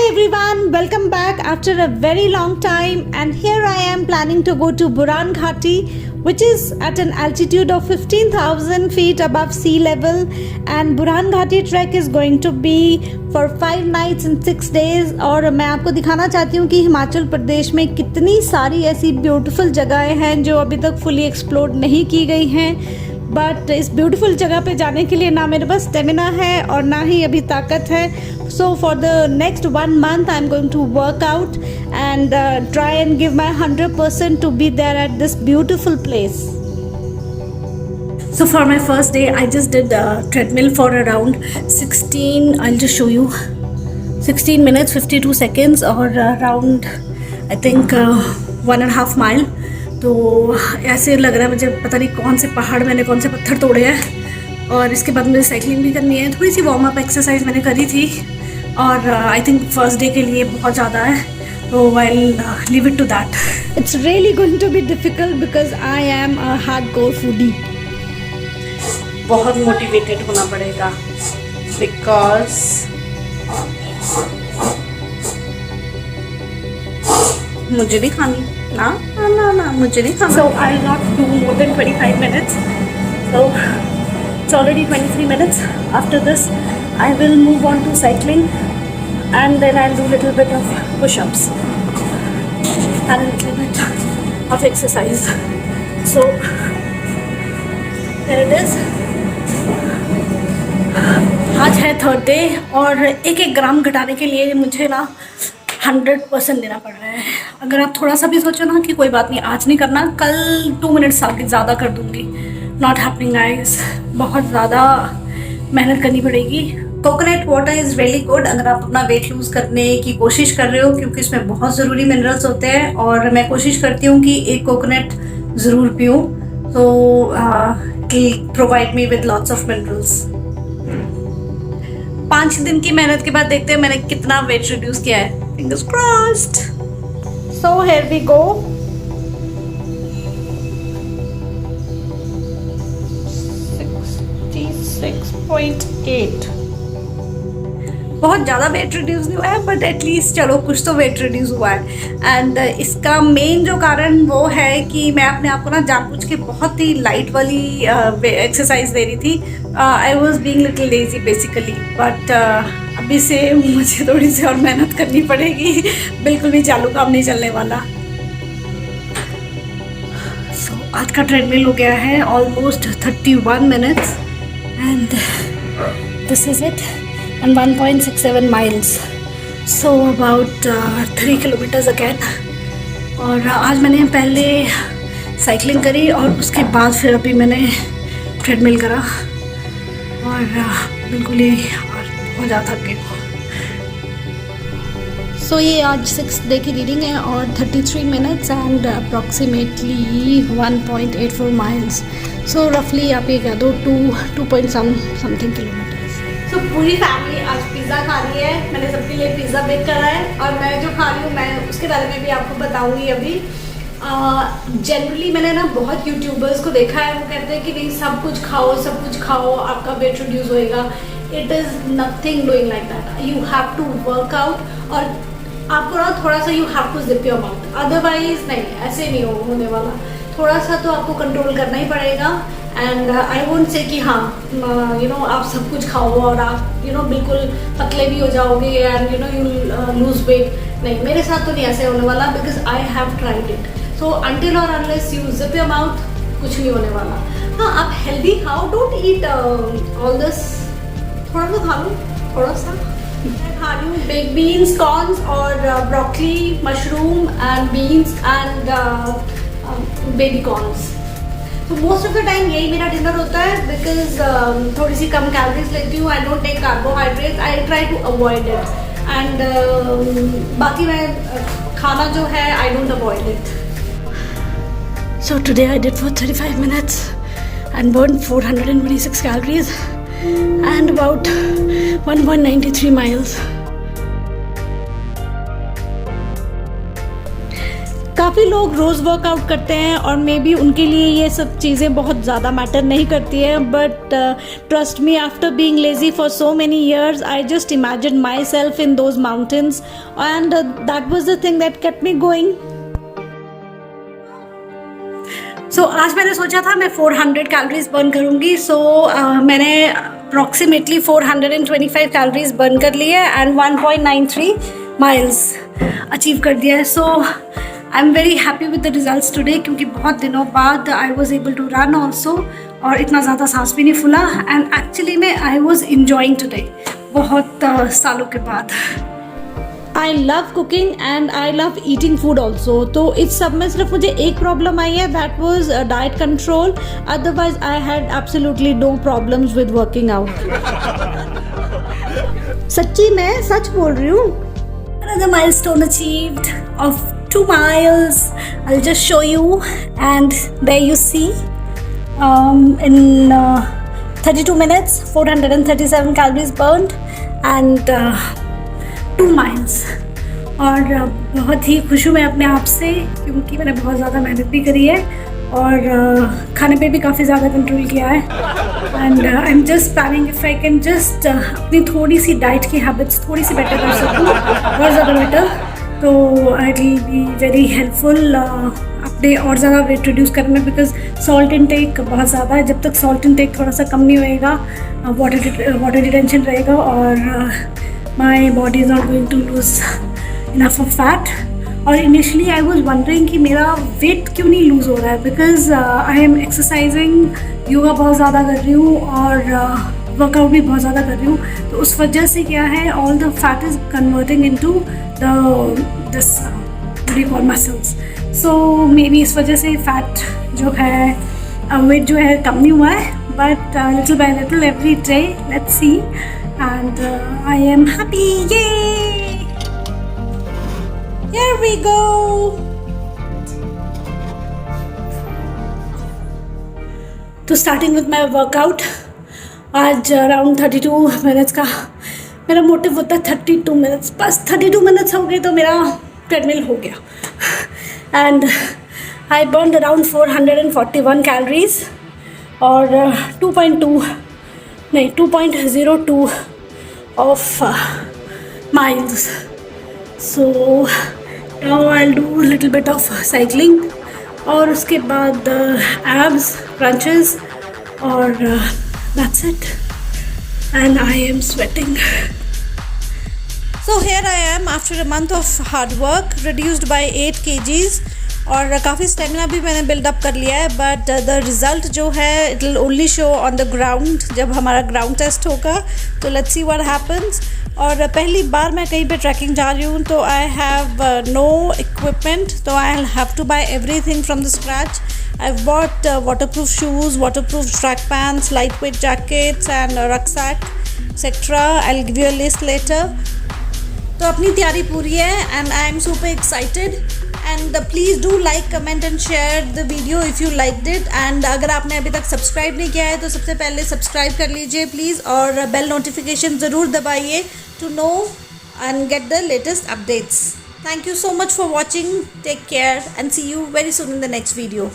everyone, welcome back after a very long time, and here I am planning to go to Buran Ghati, which is at an altitude of 15,000 feet above sea level, and Buran Ghati trek is going to be for 5 nights and 6 days। और मैं आपको दिखाना चाहती हूँ कि हिमाचल प्रदेश में कितनी सारी ऐसी ब्यूटीफुल जगहें हैं जो अभी तक फुली एक्सप्लोर नहीं की गई हैं। बट इस ब्यूटीफुल जगह पे जाने के लिए ना मेरे पास स्टेमिना है और ना ही अभी ताकत है। So for the next 1 month I'm going to work out and try and give my 100% to be there at this beautiful place. So for my first day I just did treadmill for around 16, I'll just show you, 16 minutes 52 seconds or around I think 1.5 mile। तो ऐसे लग रहा है मुझे पता नहीं कौन से पहाड़ मैंने कौन से पत्थर तोड़े हैं। और इसके बाद मुझे साइकिलिंग भी करनी है, थोड़ी सी वार्म अप एक्सरसाइज मैंने करी थी और आई थिंक फर्स्ट डे के लिए बहुत ज़्यादा है, तो I leave it to that. It's really going to be difficult because I am a hardcore foodie. बहुत मोटिवेटेड होना पड़ेगा बिकॉज मुझे भी खानी ना ना ना ना मुझे नहीं खाना। So I'll not do more than 25 minutes. So it's already 23 minutes. After this I will move on to cycling and then I'll do little bit of push-ups and a little bit of exercise. So there it is. आज है third day और एक ग्राम घटाने के लिए मुझे ना 100% देना पड़ रहा है। अगर आप थोड़ा सा भी सोचो ना कि कोई बात नहीं आज नहीं करना, कल 2 मिनट्स आगे ज़्यादा कर दूँगी, नॉट हैपनिंग गाइस। बहुत ज़्यादा मेहनत करनी पड़ेगी। Coconut water is really good अगर आप अपना वेट लूज़ करने की कोशिश कर रहे हो, क्योंकि इसमें बहुत ज़रूरी मिनरल्स होते हैं और मैं कोशिश करती हूँ कि एक कोकोनट ज़रूर पीऊँ, तो provide me with lots of minerals. 5 दिन की मेहनत के बाद देखते हैं मैंने कितना वेट रिड्यूस किया है। Fingers crossed. So here we go. 66.8। बहुत ज़्यादा वेट रिड्यूस नहीं हुआ है बट एटलीस्ट चलो कुछ तो वेट रिड्यूस हुआ है। एंड इसका मेन जो कारण वो है कि मैं अपने आप को ना जानबूझ के बहुत ही लाइट वाली एक्सरसाइज दे रही थी। I was being little lazy basically, but अभी से मुझे थोड़ी सी और मेहनत करनी पड़ेगी, बिल्कुल भी चालू काम नहीं चलने वाला। सो आज का ट्रेडमिल हो गया है almost 31 minutes and this is it and 1.67 miles, so about 3 kilometers again। और आज मैंने पहले साइकिलिंग करी और उसके बाद फिर अभी मैंने ट्रेडमिल करा और बिल्कुल ही बहुत ज़्यादा थक गई। सो ये आज 6th डे की रीडिंग है और 33 मिनट्स एंड अप्रॉक्सीमेटली 1.84 माइल्स। सो रफली आप ये कह दो 2 point something किलोमीटर। तो पूरी फैमिली आज पिज़्ज़ा खा रही है, मैंने सबके लिए पिज़्ज़ा बेक करा है और मैं जो खा रही हूँ मैं उसके बारे में भी आपको बताऊँगी अभी। जनरली मैंने ना बहुत यूट्यूबर्स को देखा है, वो कहते हैं कि नहीं सब कुछ खाओ आपका वेट रिड्यूस होएगा। It is nothing doing like that. You have to work out और आपको ना थोड़ा सा you have to zip your mouth, otherwise नहीं, ऐसे नहीं होने वाला। थोड़ा सा तो आपको कंट्रोल करना ही पड़ेगा। एंड आई वोंट से कि हाँ आप सब कुछ खाओ और आप बिल्कुल पतले भी हो जाओगे एंड यू लूज वेट, नहीं मेरे साथ तो नहीं ऐसे होने वाला because I have tried it. So until और unless you zip your mouth कुछ नहीं होने वाला। हाँ आप हेल्दी खाओ, डोंट ईट ऑल दिस, थोड़ा सा खा लो, थोड़ा सा। मैं खा रही हूँ बिग बीन्स, कॉर्न्स और broccoli, mushroom and beans and baby corns. तो मोस्ट ऑफ द टाइम यही मेरा डिनर होता है बिकॉज थोड़ी सी कम कैलोरीज लेती हूँ। I don't take carbohydrate, I try to avoid it and बाकी मैं खाना जो है I don't avoid it. So today I did for 35 minutes and burn 426 calories and about 1.93 miles. काफ़ी लोग रोज़ वर्कआउट करते हैं और मे बी उनके लिए ये सब चीज़ें बहुत ज़्यादा मैटर नहीं करती है, but trust me, after being lazy for so many years I just imagine myself in those mountains and that was the thing that kept me going. So आज मैंने सोचा था मैं 400 कैलोरीज बर्न करूँगी। मैंने अप्रॉक्सीमेटली 425 कैलोरीज बर्न कर ली है and 1.93 miles achieve कर दिया है। So I am very happy with the results today, क्योंकि बहुत दिनों बाद I was able to run also और इतना ज़्यादा सांस भी नहीं फूला एंड एक्चुअली में आई वॉज इन्जॉइंग टुडे बहुत सालों के बाद। I love cooking and I love eating food also. तो इस सब में सिर्फ मुझे एक प्रॉब्लम आई है, that was diet control. Otherwise I had absolutely no problems with working out. सच्ची मैं सच बोल रही हूँ। Another milestone achieved of 2 miles. I'll just show you, and there you see in 32 minutes 437 calories burned and 2 miles. और बहुत ही खुश हूँ मैं अपने आप से, क्योंकि मैंने बहुत ज़्यादा मेहनत भी करी है और खाने पे भी काफ़ी ज़्यादा कंट्रोल किया है and I am just planning if I can just अपनी थोड़ी सी डाइट की हैबिट्स थोड़ी सी बेटर कर सकूँ, बहुत ज़्यादा बेटर, तो it will be very helpful अपने और ज़्यादा वेट रिड्यूस करने में, बिकॉज सॉल्ट इनटेक बहुत ज़्यादा है। जब तक सॉल्ट इनटेक थोड़ा सा कम नहीं होएगा, वाटर रिटेंशन रहेगा और my body is not going to lose enough of fat. और इनिशियली आई वॉज वंडरिंग कि मेरा वेट क्यों नहीं लूज़ हो रहा है, because I am exercising, yoga बहुत ज़्यादा कर रही हूँ और वर्कआउट भी बहुत ज़्यादा कर रही हूँ, तो उस वजह से क्या है, all the fat is converting into this muscles. So may be इस वजह से फैट जो है, वेट जो है कम नहीं हुआ है, but little bye little every day, let's see, and I am happy. ये Here we go. तो स्टार्टिंग विद माई वर्कआउट, आज अराउंड 32 मिनट्स का मेरा मोटिव होता है। 32 मिनट्स, बस 32 मिनट्स हो गए तो मेरा ट्रेडमिल हो गया and I burn around 441 calories और 2.02 of miles. So now I'll do a little bit of cycling और उसके बाद abs, crunches और that's it and I am sweating. So here I am after a month of hard work, reduced by 8 kgs और काफ़ी stamina भी मैंने buildup कर लिया है, बट द रिज़ल्ट जो है it will only show on the ground जब हमारा ग्राउंड टेस्ट होगा। तो लेट्स सी व्हाट हैपन्स। और पहली बार मैं कहीं पे ट्रैकिंग जा रही हूँ, तो आई हैव नो इक्विपमेंट, तो I have to buy everything from the scratch. I've bought waterproof shoes, waterproof track pants, lightweight jackets and rucksack, etc. I'll give you a list later. तो अपनी तैयारी पूरी है and I am super excited. And please do like, comment and share the video if you liked it. And अगर आपने अभी तक subscribe नहीं किया है तो सबसे पहले सब्सक्राइब कर लीजिए प्लीज़, और बेल नोटिफिकेशन ज़रूर दबाइए to know and get the latest updates. Thank you so much for watching. Take care and see you very soon in the next video.